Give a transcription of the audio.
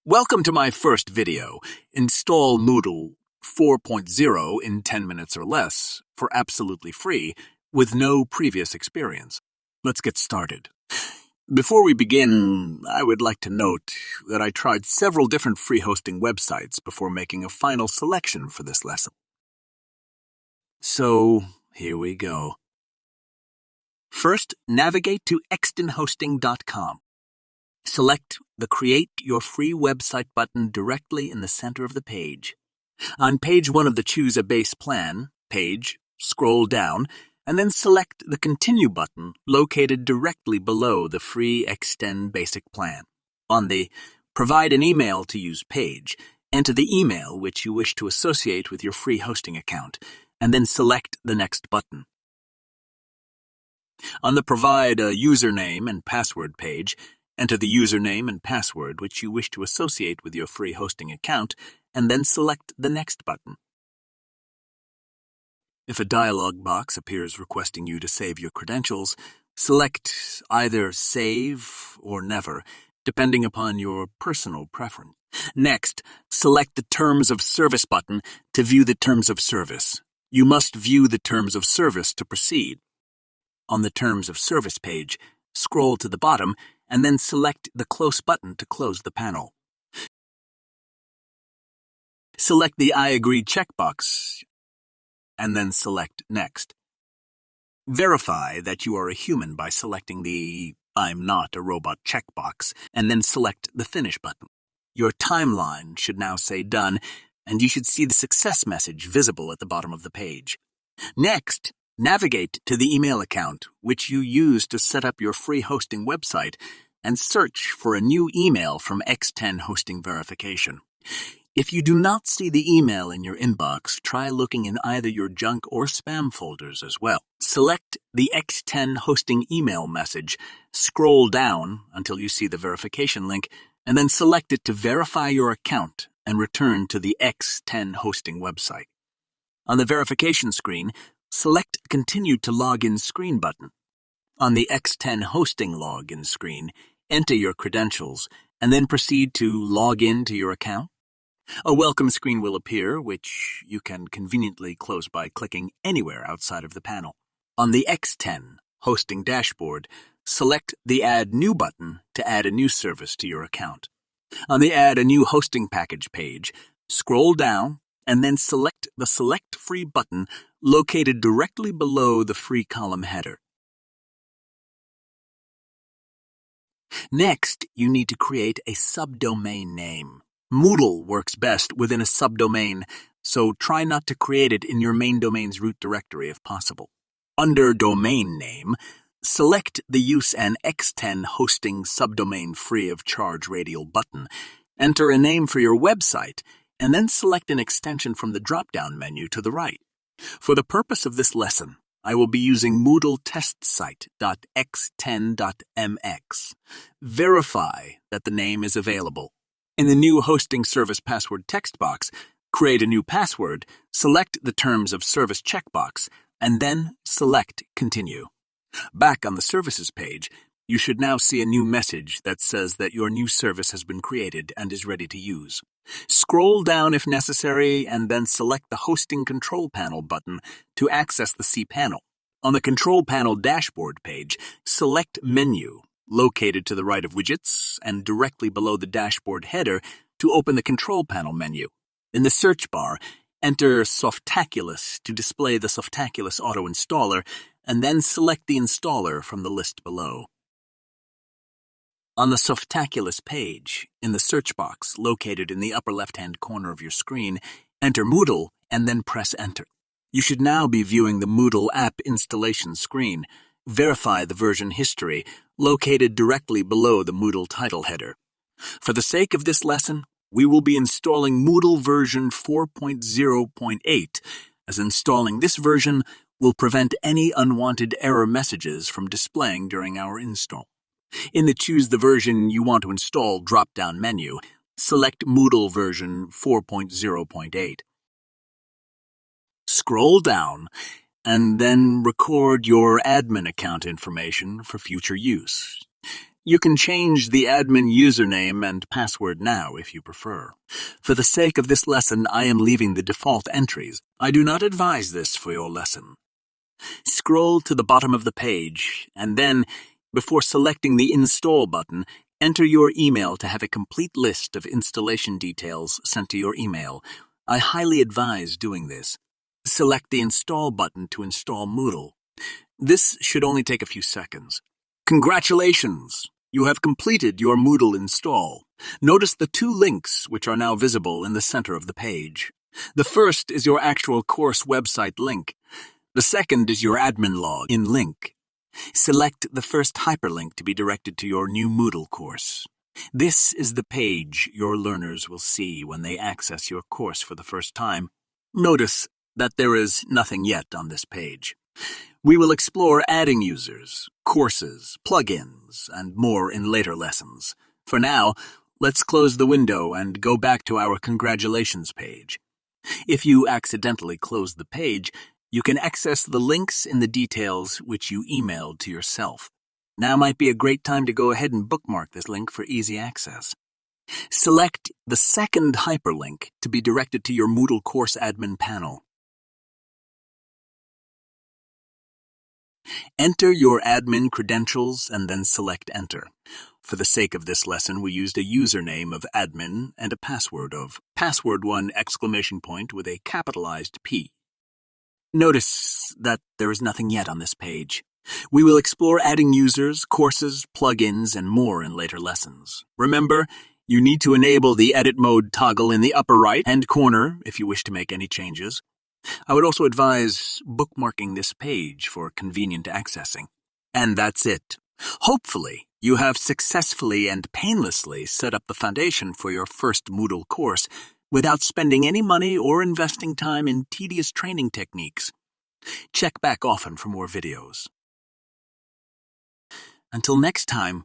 Welcome to my first video. Install Moodle 4.0 in 10 minutes or less for absolutely free with no previous experience. Let's get started. Before we begin, I would like to note that I tried several different free hosting websites before making a final selection for this lesson. So, here we go. First, navigate to extonhosting.com. Select the Create Your Free Website button directly in the center of the page. On page 1 of the Choose a Base Plan page, scroll down, and then select the Continue button located directly below the free Extend Basic Plan. On the Provide an Email to Use page, enter the email which you wish to associate with your free hosting account, and then select the Next button. On the Provide a Username and Password page, enter the username and password which you wish to associate with your free hosting account, and then select the Next button. If a dialog box appears requesting you to save your credentials, select either Save or Never, depending upon your personal preference. Next, select the Terms of Service button to view the terms of service. You must view the terms of service to proceed. On the Terms of Service page, scroll to the bottom and then select the Close button to close the panel. Select the I agree checkbox and then select Next. Verify that you are a human by selecting the I'm not a robot checkbox and then select the Finish button. Your timeline should now say Done, and you should see the success message visible at the bottom of the page. Next, navigate to the email account which you use to set up your free hosting website and search for a new email from X10 Hosting Verification. If you do not see the email in your inbox, try looking in either your junk or spam folders as well. Select the X10 Hosting email message, scroll down until you see the verification link, and then select it to verify your account and return to the X10 Hosting website. On the verification screen, select Continue to Login Screen button. On the X10 Hosting login screen, enter your credentials and then proceed to log in to your account. A welcome screen will appear, which you can conveniently close by clicking anywhere outside of the panel. On the X10 Hosting dashboard, select the Add New button to add a new service to your account. On the Add a New Hosting Package page, scroll down and then select the Select Free button located directly below the free column header. Next, you need to create a subdomain name. Moodle works best within a subdomain, so try not to create it in your main domain's root directory if possible. Under Domain Name, select the Use an X10 Hosting Subdomain Free of Charge radial button, enter a name for your website, and then select an extension from the drop-down menu to the right. For the purpose of this lesson, I will be using Moodle testsite.x10.mx. Verify that the name is available. In the new Hosting Service Password text box, create a new password, select the Terms of Service checkbox, and then select Continue. Back on the Services page, you should now see a new message that says that your new service has been created and is ready to use. Scroll down if necessary and then select the Hosting Control Panel button to access the cPanel. On the Control Panel dashboard page, select Menu, located to the right of Widgets and directly below the dashboard header to open the Control Panel menu. In the search bar, enter Softaculous to display the Softaculous Auto Installer and then select the installer from the list below. On the Softaculous page, in the search box located in the upper left-hand corner of your screen, enter Moodle and then press Enter. You should now be viewing the Moodle app installation screen. Verify the version history located directly below the Moodle title header. For the sake of this lesson, we will be installing Moodle version 4.0.8, as installing this version will prevent any unwanted error messages from displaying during our install. In the Choose the Version You Want to Install drop-down menu, select Moodle version 4.0.8. Scroll down and then record your admin account information for future use. You can change the admin username and password now if you prefer. For the sake of this lesson, I am leaving the default entries. I do not advise this for your lesson. Scroll to the bottom of the page, and then, before selecting the Install button, enter your email to have a complete list of installation details sent to your email. I highly advise doing this. Select the Install button to install Moodle. This should only take a few seconds. Congratulations! You have completed your Moodle install. Notice the two links which are now visible in the center of the page. The first is your actual course website link. The second is your admin login link. Select the first hyperlink to be directed to your new Moodle course. This is the page your learners will see when they access your course for the first time. Notice that there is nothing yet on this page. We will explore adding users, courses, plugins, and more in later lessons. For now, let's close the window and go back to our congratulations page. If you accidentally close the page, you can access the links in the details which you emailed to yourself. Now might be a great time to go ahead and bookmark this link for easy access. Select the second hyperlink to be directed to your Moodle course admin panel. Enter your admin credentials and then select Enter. For the sake of this lesson, we used a username of admin and a password of password1 exclamation point with a capitalized P. Notice that there is nothing yet on this page. We will explore adding users, courses, plugins, and more in later lessons. Remember, you need to enable the edit mode toggle in the upper right-hand corner if you wish to make any changes. I would also advise bookmarking this page for convenient accessing. And that's it. Hopefully, you have successfully and painlessly set up the foundation for your first Moodle course without spending any money or investing time in tedious training techniques. Check back often for more videos. Until next time,